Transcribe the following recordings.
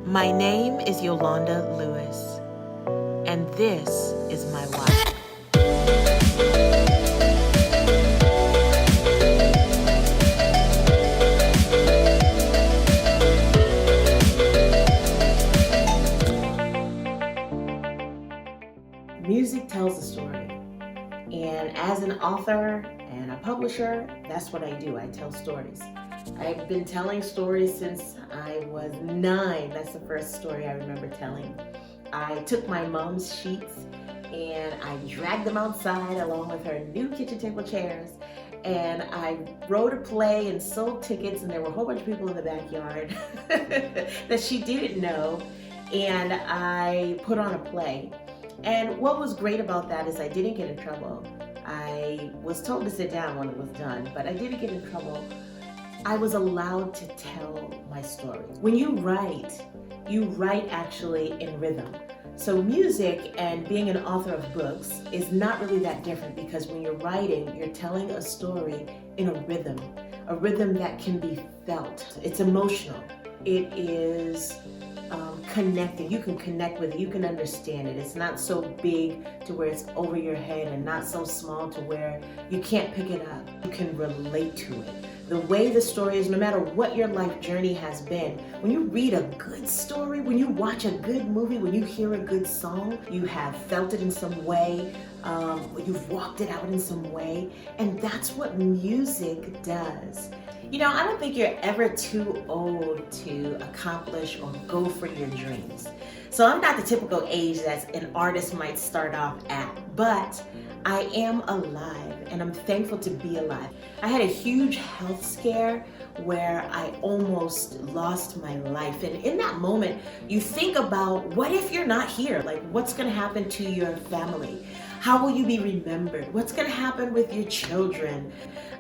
My name is Yolanda Lewis, and this is my wife. Music tells a story, and as an author and a publisher, that's what I do. I tell stories. I've been telling stories since I was 9. That's the first story I remember telling. I took my mom's sheets and I dragged them outside along with her new kitchen table chairs, and I wrote a play and sold tickets, and there were a whole bunch of people in the backyard that she didn't know, and I put on a play. And what was great about that is I didn't get in trouble. I was told to sit down when it was done, but I didn't get in trouble. I was allowed to tell my story. When you write actually in rhythm. So music and being an author of books is not really that different, because when you're writing, you're telling a story in a rhythm that can be felt. It's emotional. It is connecting. You can connect with it. You can understand it. It's not so big to where it's over your head, and not so small to where you can't pick it up. You can relate to it. The way the story is, no matter what your life journey has been, when you read a good story, when you watch a good movie, when you hear a good song, you have felt it in some way, you've walked it out in some way, and that's what music does. You know, I don't think you're ever too old to accomplish or go for your dreams. So I'm not the typical age that an artist might start off at, but I am alive, and I'm thankful to be alive. I had a huge health scare where I almost lost my life. And in that moment, you think about, what if you're not here? Like, what's gonna happen to your family? How will you be remembered? What's gonna happen with your children?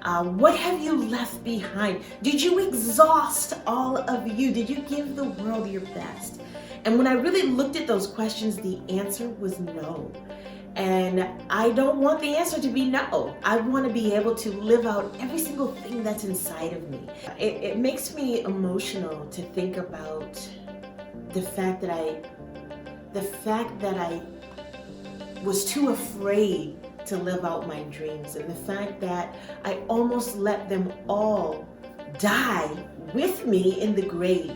What have you left behind? Did you exhaust all of you? Did you give the world your best? And when I really looked at those questions, the answer was no. And I don't want the answer to be no. I want to be able to live out every single thing that's inside of me. It makes me emotional to think about the fact that I was too afraid to live out my dreams, and the fact that I almost let them all die with me in the grave.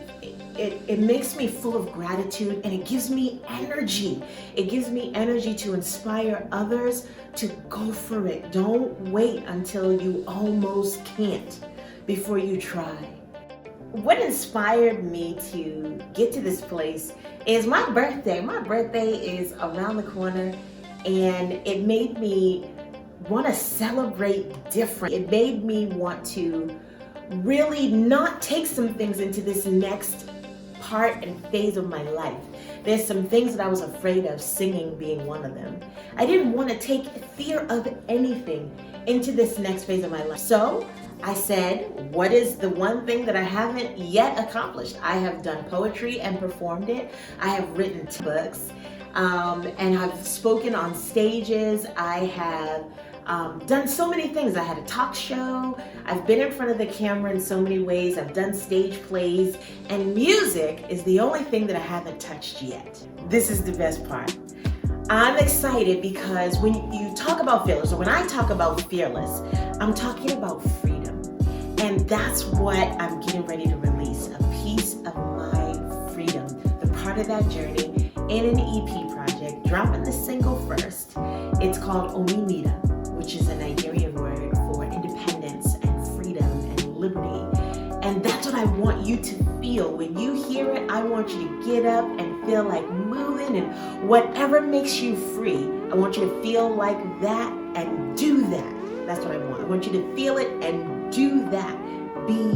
It makes me full of gratitude, and it gives me energy. It gives me energy to inspire others to go for it. Don't wait until you almost can't before you try. What inspired me to get to this place is my birthday. My birthday is around the corner, and it made me want to celebrate different. It made me want to really not take some things into this next part and phase of my life. There's some things that I was afraid of, singing being one of them. I didn't want to take fear of anything into this next phase of my life. So I said, what is the one thing that I haven't yet accomplished? I have done poetry and performed it. I have written books, and I've spoken on stages. I have done so many things. I had a talk show. I've been in front of the camera in so many ways. I've done stage plays, and music is the only thing that I haven't touched yet. This is the best part. I'm excited because when you talk about fearless, or when I talk about fearless, I'm talking about freedom. And that's what I'm getting ready to release, a piece of my freedom, the part of that journey in an EP project, dropping the single first. It's called Omimida, which is a Nigerian word for independence and freedom and liberty. And that's what I want you to feel. When you hear it, I want you to get up and feel like moving, and whatever makes you free, I want you to feel like that and do that. That's what I want. I want you to feel it and do that. Be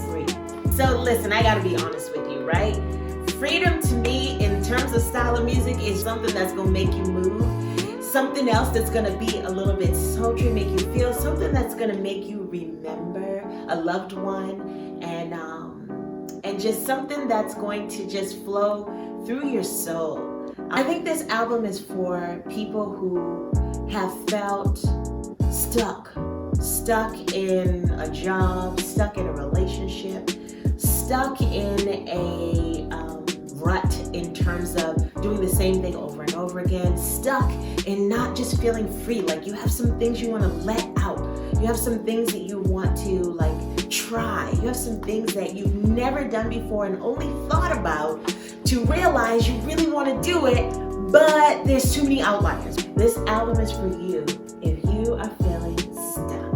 free. So listen, I gotta be honest with you, right? Freedom to me, in terms of style of music, is something that's gonna make you move. Something else that's gonna be a little bit sultry, make you feel, something that's gonna make you remember a loved one, and just something that's going to just flow through your soul. I think this album is for people who have felt stuck in a job, stuck in a relationship, stuck in a rut in terms of doing the same thing over and over again, stuck in not just feeling free. Like you have some things you want to let out. You have some things that you want to like try. You have some things that you've never done before and only thought about to realize you really want to do it, but there's too many outliers. This album is for you if you are feeling stuck.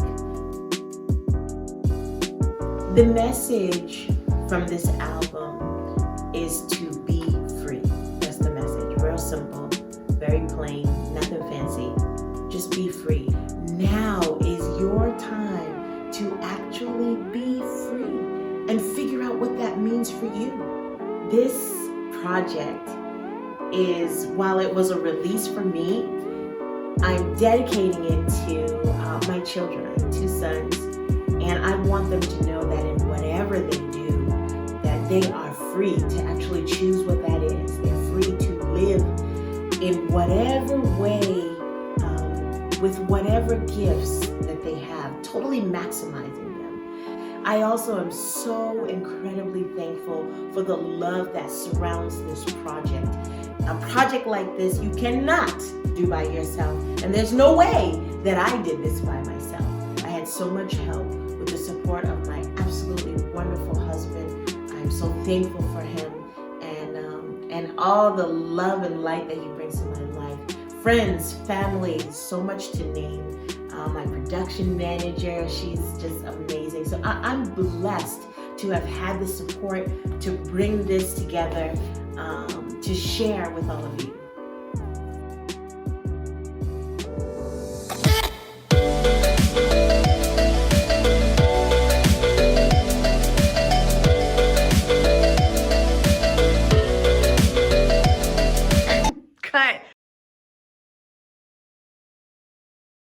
The message from this album is to be free. That's the message. Real simple, very plain, nothing fancy. Just be free. Now is your time to actually be free and figure out what that means for you. This project is, while it was a release for me, I'm dedicating it to my children, 2 sons, and I want them to know that in whatever they do, that they are free to actually choose what that is. They're free to live in whatever way, with whatever gifts that they have, totally maximizing them. I also am so incredibly thankful for the love that surrounds this project. A project like this you cannot do by yourself, and there's no way that I did this by myself. I had so much help with the support of my absolutely wonderful husband. I'm so thankful for him and all the love and light that he brings to my life. Friends, family, so much to name. My production manager, she's just amazing. So I'm blessed to have had the support to bring this together, to share with all of you. Cut.